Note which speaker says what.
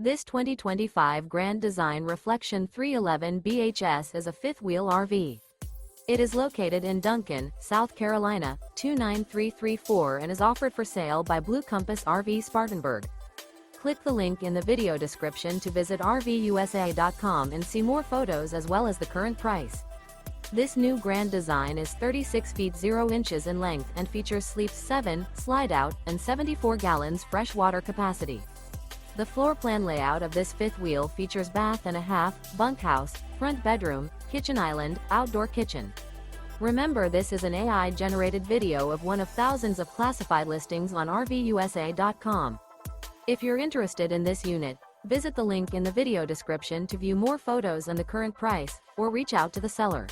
Speaker 1: This 2025 Grand Design Reflection 311 BHS is a fifth-wheel RV. It is located in Duncan, South Carolina, 29334 and is offered for sale by Blue Compass RV Spartanburg. Click the link in the video description to visit RVUSA.com and see more photos as well as the current price. This new Grand Design is 36 feet 0 inches in length and features sleeps 7, slide-out, and 74 gallons fresh water capacity. The floor plan layout of this fifth wheel features bath and a half, bunkhouse, front bedroom, kitchen island, outdoor kitchen. Remember, this is an AI-generated video of one of thousands of classified listings on RVUSA.com. If you're interested in this unit, visit the link in the video description to view more photos and the current price, or reach out to the seller.